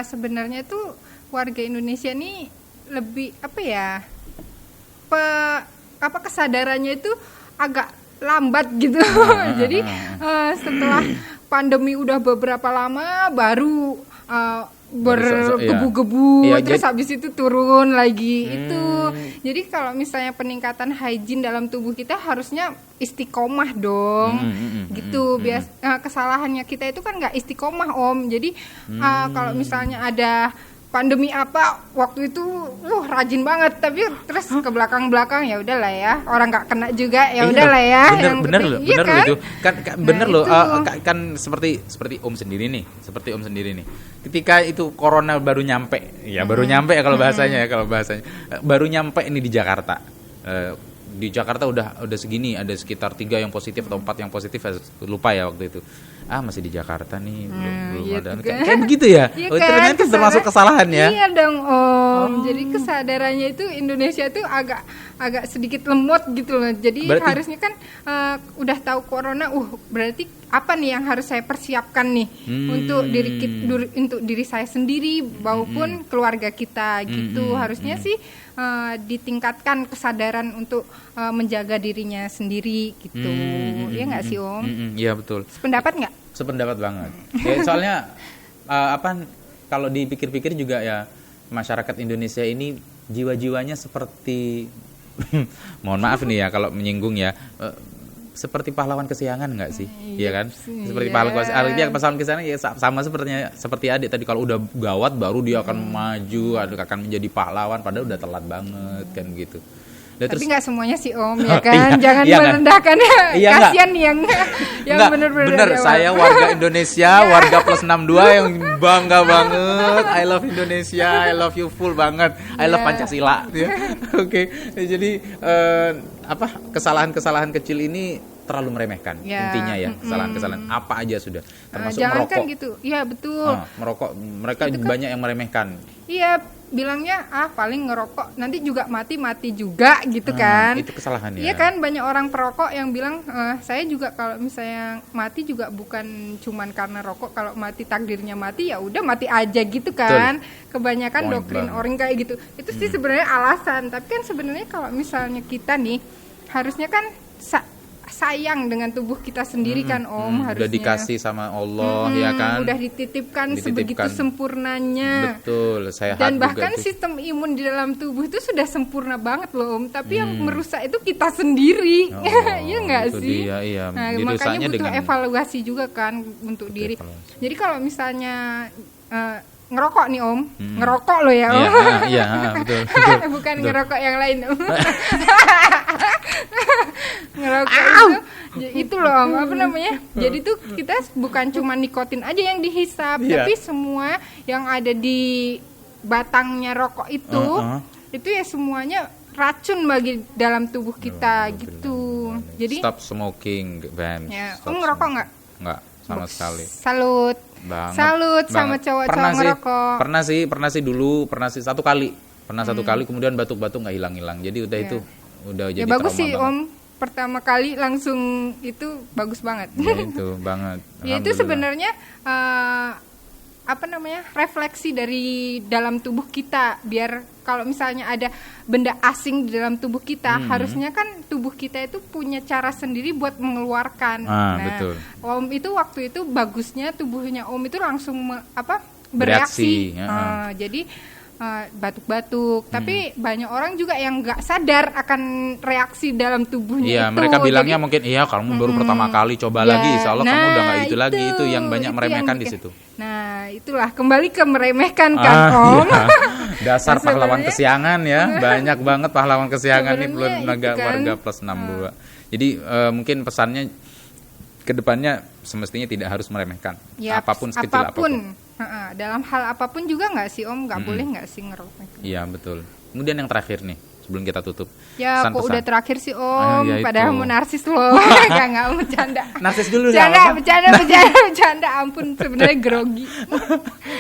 sebenarnya tuh warga Indonesia ini lebih kesadarannya itu agak lambat gitu. Jadi setelah pandemi udah beberapa lama baru bergebu-gebu, terus habis itu turun lagi. Itu jadi kalau misalnya peningkatan hygiene dalam tubuh kita harusnya istiqomah dong. Gitu. Kesalahannya kita itu kan nggak istiqomah Om. Jadi kalau misalnya ada pandemi apa waktu itu rajin banget, tapi terus ke belakang ya udahlah ya, orang nggak kena juga ya udahlah ya. Bener loh itu kan bener loh. Kan seperti Om sendiri nih, ketika itu corona baru nyampe ya kalau bahasanya baru nyampe ini di Jakarta. Di Jakarta udah segini, ada sekitar 3 yang positif atau 4 yang positif, lupa ya waktu itu. Masih di Jakarta nih, belum ada. Kayak begitu ya? Ternyata itu termasuk kesalahan ya? Iya dong Om. Jadi kesadarannya itu Indonesia tuh agak sedikit lemot gitu loh. Jadi harusnya kan udah tahu corona, berarti apa nih yang harus saya persiapkan nih untuk diri saya sendiri maupun keluarga kita gitu. Harusnya sih ditingkatkan kesadaran untuk menjaga dirinya sendiri gitu. Iya nggak sih Om? Iya betul. Sependapat nggak? Sependapat banget. Soalnya kalau dipikir-pikir juga ya, masyarakat Indonesia ini jiwa-jiwanya seperti mohon maaf nih ya kalau menyinggung ya, seperti pahlawan kesiangan nggak sih? Iya kan? Seperti pahlawan kesiangan ya, sama seperti Adik tadi, kalau udah gawat baru dia akan maju, akan menjadi pahlawan, padahal udah telat banget kan gitu. Tapi nggak semuanya sih Om ya kan, jangan merendahkan ya. Kasian yang bener. Saya warga Indonesia, warga plus 62 yang bangga banget. I love Indonesia, I love you full banget. I love Pancasila. Oke. Jadi kesalahan-kesalahan kecil ini terlalu meremehkan intinya ya. Kesalahan-kesalahan apa aja sudah, termasuk merokok. Kan gitu. Iya betul. Merokok, mereka itu banyak yang meremehkan. Iya, bilangnya paling ngerokok nanti juga mati juga gitu kan. Itu kesalahannya. Iya kan, banyak orang perokok yang bilang saya juga kalau misalnya mati juga bukan cuman karena rokok, kalau mati takdirnya mati ya udah mati aja gitu kan. Kebanyakan doktrin orang kayak gitu. Itu sih sebenarnya alasan, tapi kan sebenarnya kalau misalnya kita nih harusnya kan sayang dengan tubuh kita sendiri kan Om, harusnya. Udah dikasih sama Allah ya kan. Udah dititipkan sebegitu sempurnanya. Betul, sehat. Dan bahkan sistem imun di dalam tubuh itu sudah sempurna banget loh Om, tapi yang merusak itu kita sendiri. Iya nggak sih? Iya. Nah, makanya butuh evaluasi juga kan untuk diri. Jadi kalau misalnya ngerokok nih Om, ngerokok loh ya Om. Iya, betul. Bukan ngerokok yang lain Om. Ngerokok itu loh Om, apa namanya? Jadi tuh kita bukan cuma nikotin aja yang dihisap, tapi semua yang ada di batangnya rokok itu ya semuanya racun bagi dalam tubuh kita gitu. Jadi stop smoking, Bam. Ya, Om ngerokok nggak? Nggak, sama sekali. Salut. Salut sama cowok-cowok ngerokok. Pernah sih dulu, satu kali. Satu kali kemudian batuk-batuk nggak hilang-hilang. Jadi udah itu udah jadi trauma. Ya bagus sih banget. Om, pertama kali langsung itu bagus banget. Ya itu banget. Ya itu sebenarnya refleksi dari dalam tubuh kita, biar kalau misalnya ada benda asing di dalam tubuh kita, harusnya kan tubuh kita itu punya cara sendiri buat mengeluarkan. Betul. Om itu waktu itu bagusnya tubuhnya Om itu langsung bereaksi. Jadi batuk-batuk, tapi banyak orang juga yang nggak sadar akan reaksi dalam tubuhnya itu. Iya, mereka bilangnya mungkin kamu baru pertama kali coba lagi, insya Allah kamu udah nggak itu lagi, itu yang banyak meremehkan di situ. Nah, itulah kembali ke meremehkan kan Om. Iya. Dasar pahlawan kesiangan ya, banyak banget pahlawan kesiangan nih warga plus 62. Jadi mungkin pesannya kedepannya semestinya tidak harus meremehkan, apapun sekecil apapun. Dalam hal apapun juga nggak sih Om, nggak boleh nggak sih ngerokok? Iya betul. Kemudian yang terakhir nih sebelum kita tutup. Ya kok udah terakhir sih Om, padahal mau narsis loh. Nggak mau bercanda. Narsis dulu bercanda. Ampun, sebenarnya grogi.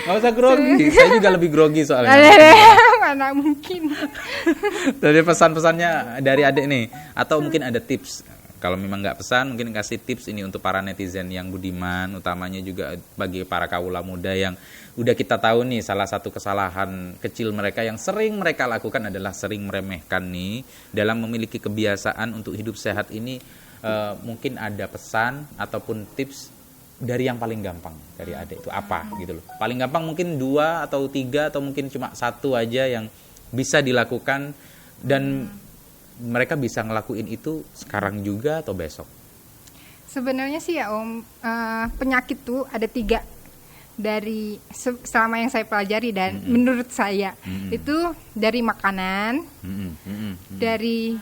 Nggak usah grogi, saya juga lebih grogi soalnya. Mana mungkin. Dari pesan-pesannya dari adik nih, atau mungkin ada tips. Kalau memang nggak pesan, mungkin kasih tips ini untuk para netizen yang budiman, utamanya juga bagi para kaula muda yang udah kita tahu nih, salah satu kesalahan kecil mereka yang sering mereka lakukan adalah sering meremehkan nih dalam memiliki kebiasaan untuk hidup sehat ini. Mungkin ada pesan ataupun tips dari yang paling gampang dari adik itu apa gitu loh. Paling gampang mungkin 2 atau 3 atau mungkin cuma 1 aja yang bisa dilakukan dan mereka bisa ngelakuin itu sekarang juga atau besok? Sebenarnya sih ya Om, penyakit tuh ada 3 dari selama yang saya pelajari dan menurut saya itu dari makanan, dari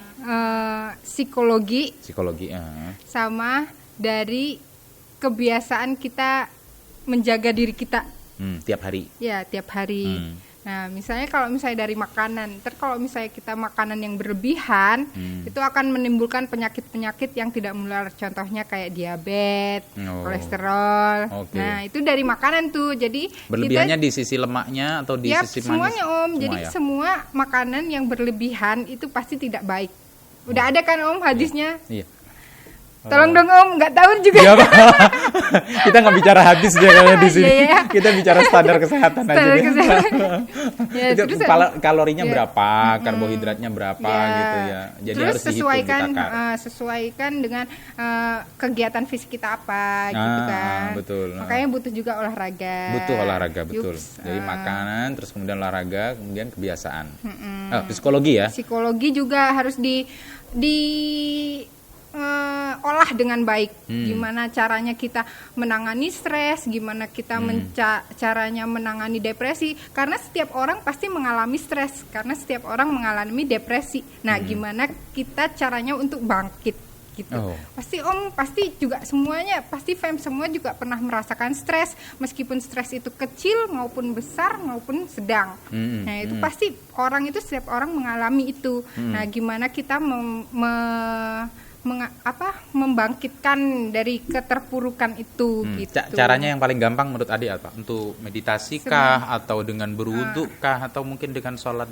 psikologi, sama dari kebiasaan kita menjaga diri kita tiap hari. Ya tiap hari. Nah, misalnya kalau misalnya dari makanan, kalau misalnya kita makanan yang berlebihan, itu akan menimbulkan penyakit-penyakit yang tidak menular. Contohnya kayak diabetes, kolesterol. Nah, itu dari makanan tuh. Jadi berlebihannya di sisi lemaknya atau di sisi manis? Semuanya Om. Jadi semua makanan yang berlebihan itu pasti tidak baik. Udah ada kan Om hadisnya? Iya. Tolong dong Om, nggak tahu juga. Ya, kita nggak bicara hadis dia kayaknya di sini. Kita bicara standar kesehatan aja. Itu kalorinya berapa, karbohidratnya berapa gitu ya. Jadi terus harus sesuaikan dengan kegiatan fisik kita apa gitu kan. Betul. Makanya butuh juga olahraga. Betul. Jadi makanan, terus kemudian olahraga, kemudian kebiasaan. Psikologi ya. Psikologi juga harus olah dengan baik. Gimana caranya kita menangani stres, gimana kita caranya menangani depresi, karena setiap orang pasti mengalami stres, karena setiap orang mengalami depresi. Nah, gimana kita caranya untuk bangkit gitu. Pasti juga semuanya, pasti fam semua juga pernah merasakan stres, meskipun stres itu kecil maupun besar maupun sedang. Nah, itu pasti setiap orang mengalami itu. Nah, gimana kita membangkitkan dari keterpurukan itu gitu. Caranya yang paling gampang menurut Adi apa? Untuk meditasi kah atau dengan berwudu kah atau mungkin dengan sholat?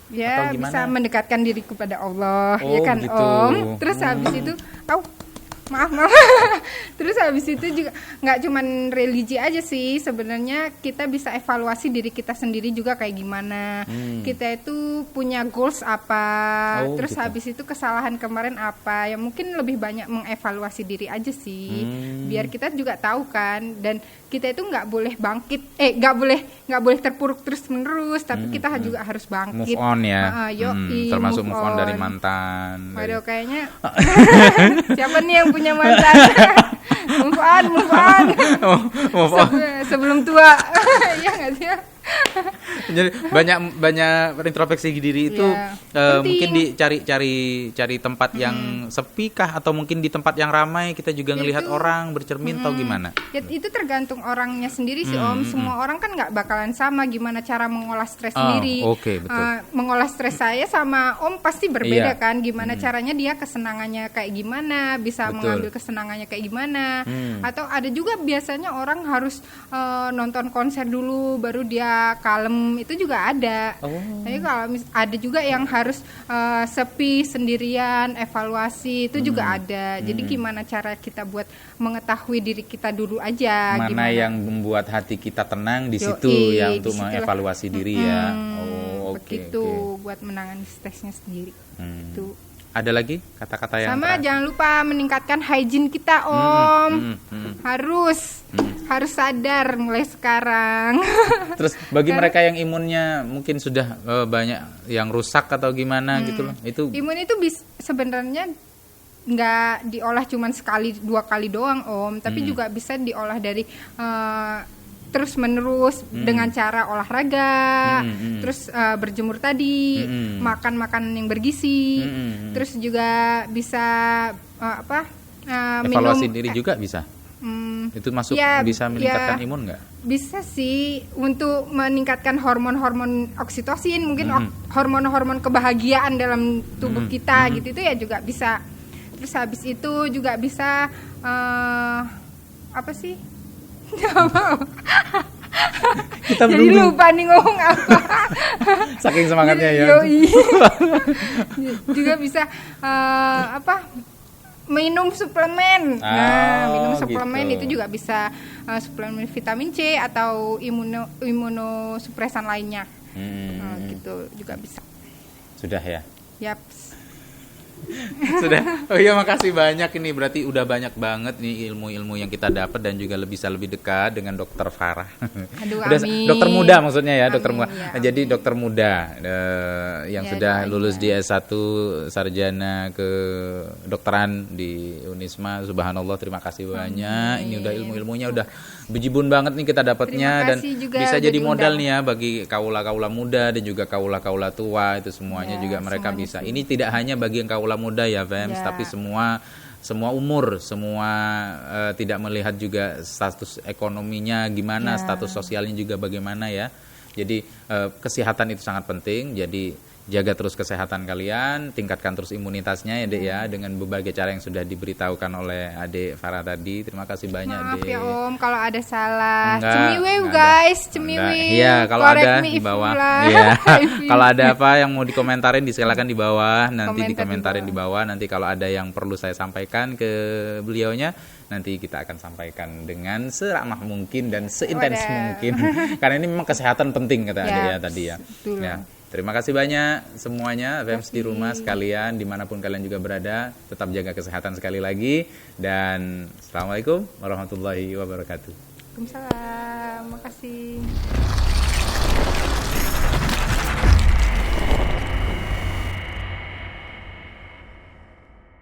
Ya, bisa mendekatkan diri kepada Allah, ya kan gitu. Om. Terus habis itu, maaf. Terus habis itu juga nggak cuman religi aja sih, sebenarnya kita bisa evaluasi diri kita sendiri juga kayak gimana. Kita itu punya goals apa, terus gitu. Habis itu kesalahan kemarin apa, ya mungkin lebih banyak mengevaluasi diri aja sih, biar kita juga tahu kan. Dan kita itu nggak boleh bangkit, nggak boleh terpuruk terus menerus, tapi kita juga harus bangkit. Move on ya, termasuk move on dari mantan. Waduh, kayaknya siapa nih yang punya mantan? move on. Sebelum tua, ya nggak sih? Jadi banyak introspeksi diri itu mungkin cari tempat yang sepi kah, atau mungkin di tempat yang ramai kita juga ngelihat orang bercermin atau gimana? Ya, itu tergantung orangnya sendiri sih Om. Semua orang kan nggak bakalan sama gimana cara mengolah stres sendiri. Oke, betul. Mengolah stres saya sama Om pasti berbeda kan. Gimana caranya dia kesenangannya kayak gimana, bisa mengambil kesenangannya kayak gimana. Atau ada juga biasanya orang harus nonton konser dulu baru dia kalem, itu juga ada. Jadi kalau ada juga yang harus sepi sendirian, evaluasi itu juga ada. Jadi gimana cara kita buat mengetahui diri kita dulu aja. Mana yang membuat hati kita tenang di situ ya, untuk mengevaluasi diri ya. Begitu buat menangani stresnya sendiri. Itu. Ada lagi kata-kata yang sama jangan lupa meningkatkan hygiene kita Om. Harus sadar mulai sekarang. Terus bagi mereka yang imunnya mungkin sudah banyak yang rusak atau gimana gitu loh, itu imun itu sebenarnya nggak diolah cuma sekali 2 kali doang Om, tapi juga bisa diolah dari terus menerus dengan cara olahraga, terus berjemur tadi, makan makanan yang bergizi, terus juga bisa evaluasi minum, diri juga bisa. Itu masuk bisa meningkatkan imun nggak? Bisa sih, untuk meningkatkan hormon-hormon oksitosin, mungkin hormon-hormon kebahagiaan dalam tubuh kita gitu, itu ya juga bisa. Terus habis itu juga bisa apa sih? Kita jadi lupa nih ngomong apa. Saking semangatnya ya. Juga bisa minum suplemen. Minum suplemen gitu. Itu juga bisa suplemen vitamin C atau imunosupresan lainnya. Gitu juga bisa. Sudah ya? Yaps. Sudah. Oh iya, makasih banyak, ini berarti udah banyak banget nih ilmu-ilmu yang kita dapat dan juga bisa lebih dekat dengan Dokter Farah. Aduh, udah, amin. Dokter muda maksudnya ya, amin, dokter muda. Ya, jadi dokter muda yang sudah lulus di S1 sarjana kedokteran di Unisma. Subhanallah, terima kasih banyak. Ini udah ilmu-ilmunya udah bejibun banget nih kita dapatnya, dan bisa jadi modal nih ya bagi kaula-kaula muda dan juga kaula-kaula tua, itu semuanya juga mereka bisa. Ini tidak hanya bagi yang kaula muda ya Vems, tapi semua umur, semua tidak melihat juga status ekonominya gimana, status sosialnya juga bagaimana ya. Jadi kesehatan itu sangat penting. Jadi jaga terus kesehatan kalian, tingkatkan terus imunitasnya ya Dek ya, dengan berbagai cara yang sudah diberitahukan oleh Adik Farah tadi. Terima kasih banyak Maaf Dek. Ya Om kalau ada salah. Cemiwiw guys, cemiwiw. Iya, kalau ada di bawah. Iya. Kalau ada apa yang mau dikomentarin silakan di bawah, nanti dikomentarin di bawah. Nanti kalau ada yang perlu saya sampaikan ke beliaunya, nanti kita akan sampaikan dengan seramah mungkin dan seintens mungkin. Karena ini memang kesehatan penting kata Adik ya tadi ya. Ya. Terima kasih banyak semuanya, Vems di rumah sekalian, dimanapun kalian juga berada, tetap jaga kesehatan sekali lagi, dan Assalamualaikum warahmatullahi wabarakatuh. Waalaikumsalam, makasih.